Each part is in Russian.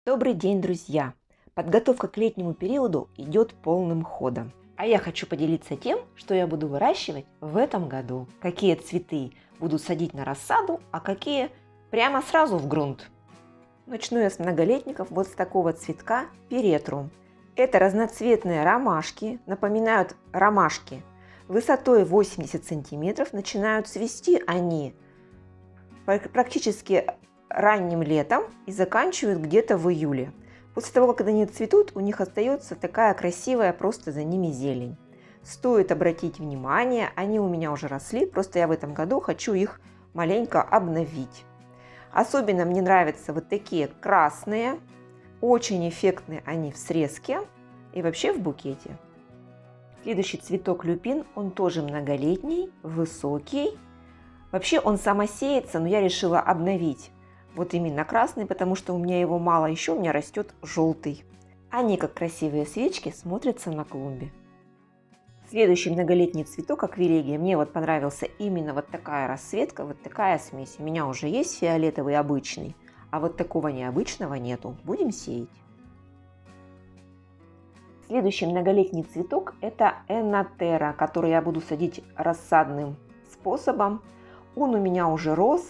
Добрый день, друзья! Подготовка к летнему периоду идет полным ходом. А я хочу поделиться тем, что я буду выращивать в этом году. Какие цветы буду садить на рассаду, а какие прямо сразу в грунт. Начну я с многолетников вот с такого цветка Перетрум. Это разноцветные ромашки, напоминают ромашки. Высотой 80 сантиметров, начинают цвести они практически ранним летом и заканчивают где-то в июле. После того, как они цветут, у них остается такая красивая просто за ними зелень. Стоит обратить внимание, они у меня уже росли, просто я в этом году хочу их маленько обновить. Особенно мне нравятся вот такие красные, очень эффектные они в срезке и вообще в букете. Следующий цветок люпин, он тоже многолетний, высокий. Вообще он самосеется, но я решила обновить вот именно красный, потому что у меня его мало, еще у меня растет желтый. Они, как красивые свечки, смотрятся на клумбе. Следующий многолетний цветок, аквилегия, мне вот понравился именно вот такая расцветка, вот такая смесь. У меня уже есть фиолетовый обычный, а вот такого необычного нету. Будем сеять. Следующий многолетний цветок – это Энотера, который я буду садить рассадным способом. Он у меня уже рос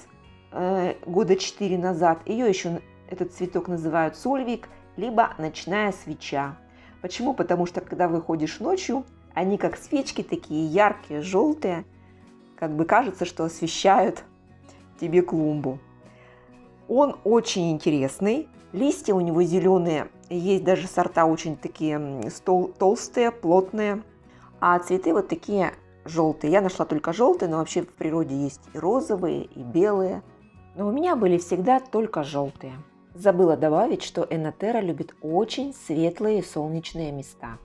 года 4 назад. Ее еще, этот цветок, называют сольвик, либо ночная свеча. Почему? Потому что когда выходишь ночью, они как свечки такие яркие, желтые, как бы кажется, что освещают тебе клумбу. Он очень интересный, листья у него зеленые, есть даже сорта очень такие толстые, плотные, а цветы вот такие желтые. Я нашла только желтые, но вообще в природе есть и розовые, и белые. Но у меня были всегда только желтые. Забыла добавить, что Энотера любит очень светлые и солнечные места.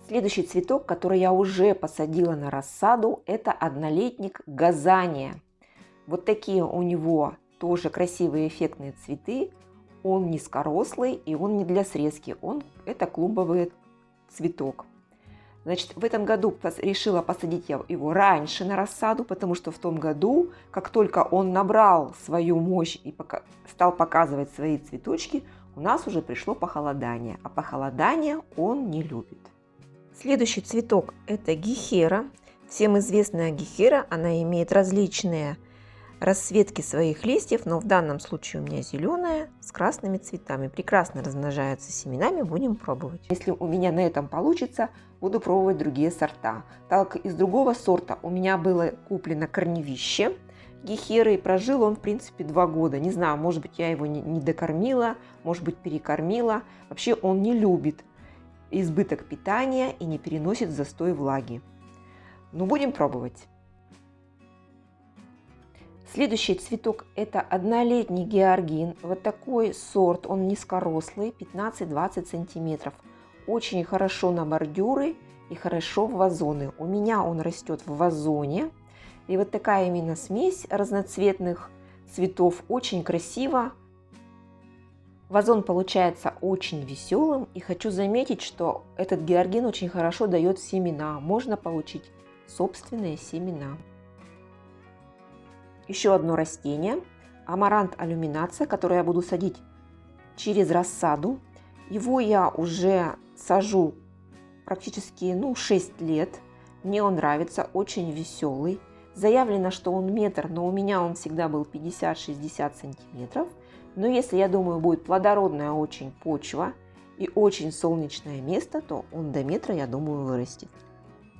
Следующий цветок, который я уже посадила на рассаду, это однолетник Газания. Вот такие у него тоже красивые эффектные цветы. Он низкорослый и он не для срезки, это клумбовый цветок. Значит, в этом году решила посадить я его раньше на рассаду, потому что в том году, как только он набрал свою мощь и стал показывать свои цветочки, у нас уже пришло похолодание, а похолодание он не любит. Следующий цветок – это гехера. Всем известная гехера, она имеет различные расцветки своих листьев, но в данном случае у меня зеленая с красными цветами. Прекрасно размножается семенами, будем пробовать. Если у меня на этом получится, буду пробовать другие сорта. Так как из другого сорта у меня было куплено корневище гехеры, и прожил он в принципе 2 года. Не знаю, может быть, я его не докормила, может быть, перекормила. Вообще он не любит избыток питания и не переносит застой влаги. Но будем пробовать. Следующий цветок – это однолетний георгин. Вот такой сорт, он низкорослый, 15-20 сантиметров. Очень хорошо на бордюры и хорошо в вазоны. У меня он растет в вазоне. И вот такая именно смесь разноцветных цветов очень красиво. Вазон получается очень веселым. И хочу заметить, что этот георгин очень хорошо дает семена. Можно получить собственные семена. Еще одно растение – амарант алюминация, которое я буду садить через рассаду. Его я уже сажу практически 6 лет. Мне он нравится, очень веселый. Заявлено, что он метр, но у меня он всегда был 50-60 сантиметров. Но если, я думаю, будет плодородная очень почва и очень солнечное место, то он до метра, я думаю, вырастет.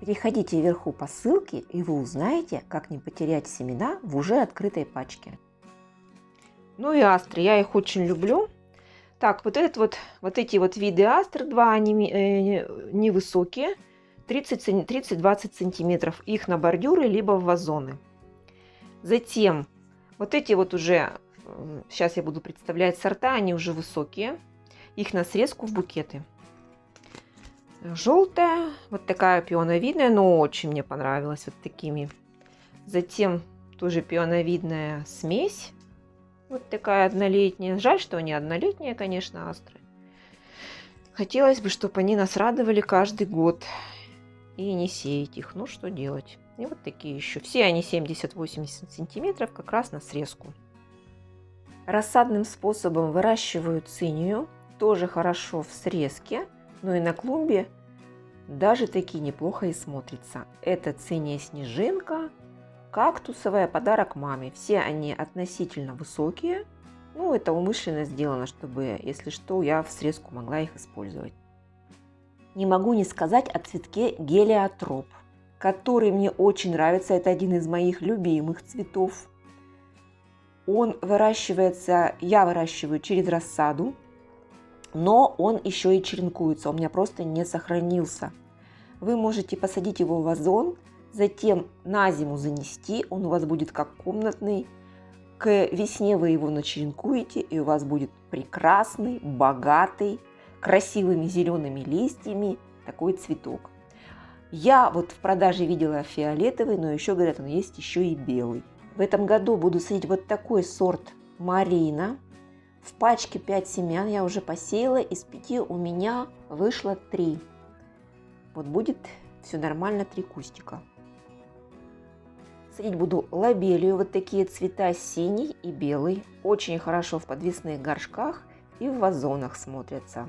Переходите вверху по ссылке, и вы узнаете, как не потерять семена в уже открытой пачке. Ну и астры, я их очень люблю. Так, вот эти виды астр, два, они невысокие, 30-20 сантиметров. Их на бордюры, либо в вазоны. Затем вот эти уже, сейчас я буду представлять сорта, они уже высокие. Их на срезку в букеты. Желтая, вот такая пионовидная, но очень мне понравилась вот такими. Затем тоже пионовидная смесь, вот такая однолетняя. Жаль, что они однолетние, конечно, астры. Хотелось бы, чтобы они нас радовали каждый год и не сеять их. Ну, что делать? И вот такие еще. Все они 70-80 сантиметров, как раз на срезку. Рассадным способом выращиваю цинию, тоже хорошо в срезке, но и на клумбе даже таки неплохо и смотрится. Это циния снежинка, кактусовая, подарок маме. Все они относительно высокие. Ну, это умышленно сделано, чтобы, если что, я в срезку могла их использовать. Не могу не сказать о цветке гелиотроп, который мне очень нравится. Это один из моих любимых цветов. Он выращивается, я выращиваю через рассаду, но он еще и черенкуется, он у меня просто не сохранился. Вы можете посадить его в вазон, затем на зиму занести, он у вас будет как комнатный. К весне вы его начеренкуете, и у вас будет прекрасный, богатый, красивыми зелеными листьями такой цветок. Я вот в продаже видела фиолетовый, но еще, говорят, он есть еще и белый. В этом году буду садить вот такой сорт Марина. В пачке 5 семян я уже посеяла, из 5 у меня вышло 3. Вот будет все нормально, 3 кустика. Садить буду лобелию, вот такие цвета синий и белый. Очень хорошо в подвесных горшках и в вазонах смотрятся.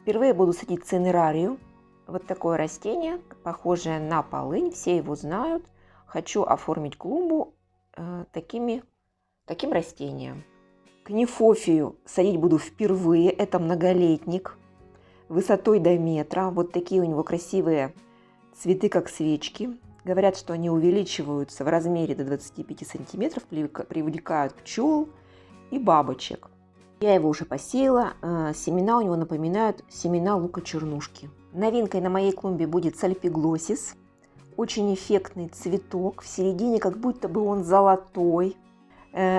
Впервые буду садить цинерарию. Вот такое растение, похожее на полынь, все его знают. Хочу оформить клумбу таким растением. Книфофию садить буду впервые. Это многолетник высотой до метра. Вот такие у него красивые цветы, как свечки. Говорят, что они увеличиваются в размере до 25 сантиметров, привлекают пчел и бабочек. Я его уже посеяла. Семена у него напоминают семена лука-чернушки. Новинкой на моей клумбе будет сальпиглосис. Очень эффектный цветок. В середине как будто бы он золотой.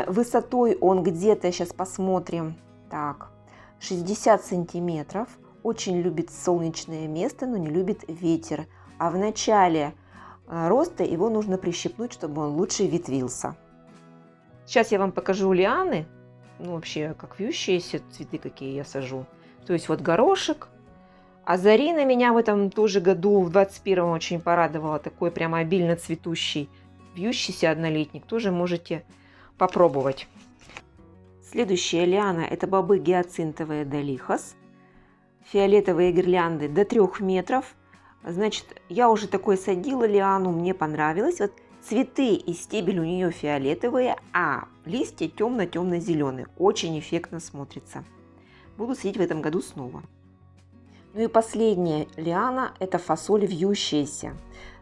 Высотой он где-то, сейчас посмотрим, так, 60 сантиметров. Очень любит солнечное место, но не любит ветер. А в начале роста его нужно прищипнуть, чтобы он лучше ветвился. Сейчас я вам покажу лианы. Ну, вообще, как вьющиеся цветы, какие я сажу. То есть вот горошек. Азарина меня в этом тоже году, в 21-м, очень порадовала. Такой прямо обильно цветущий, вьющийся однолетник. Тоже можете попробовать. Следующая лиана – это бобы гиацинтовые долихос. Фиолетовые гирлянды до 3 метров. Значит, я уже такой садила лиану, мне понравилось. Вот цветы и стебель у нее фиолетовые, а листья темно-темно-зеленые. Очень эффектно смотрится. Буду садить в этом году снова. Ну и последняя лиана – это фасоль вьющаяся.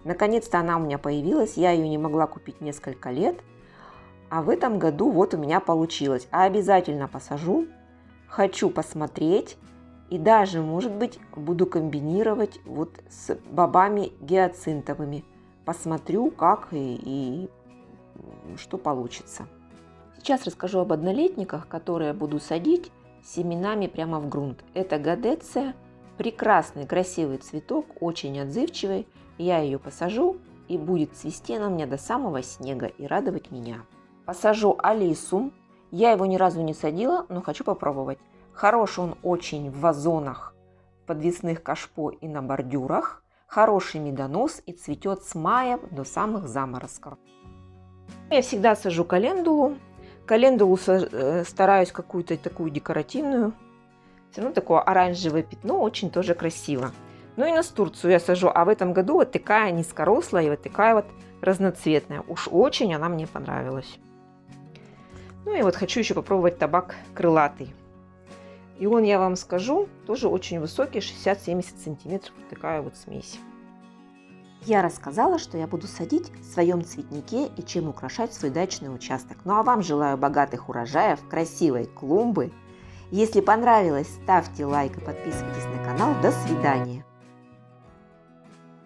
Наконец-то она у меня появилась. Я ее не могла купить несколько лет. А в этом году вот у меня получилось. А обязательно посажу. Хочу посмотреть. И даже, может быть, буду комбинировать вот с бобами гиацинтовыми. Посмотрю, как и что получится. Сейчас расскажу об однолетниках, которые буду садить семенами прямо в грунт. Это гадеция. Прекрасный, красивый цветок, очень отзывчивый. Я ее посажу, и будет цвести она у меня до самого снега и радовать меня. Посажу алису. Я его ни разу не садила, но хочу попробовать. Хорош он очень в вазонах, подвесных кашпо и на бордюрах. Хороший медонос и цветет с мая до самых заморозков. Я всегда сажу календулу. Календулу стараюсь какую-то такую декоративную. Все равно такое оранжевое пятно, очень тоже красиво. Ну и настурцию я сажу, а в этом году вот такая низкорослая и вот такая вот разноцветная. Уж очень она мне понравилась. Ну и вот хочу еще попробовать табак крылатый. И он, я вам скажу, тоже очень высокий, 60-70 сантиметров, вот такая вот смесь. Я рассказала, что я буду садить в своем цветнике и чем украшать свой дачный участок. Ну а вам желаю богатых урожаев, красивой клумбы. Если понравилось, ставьте лайк и подписывайтесь на канал. До свидания!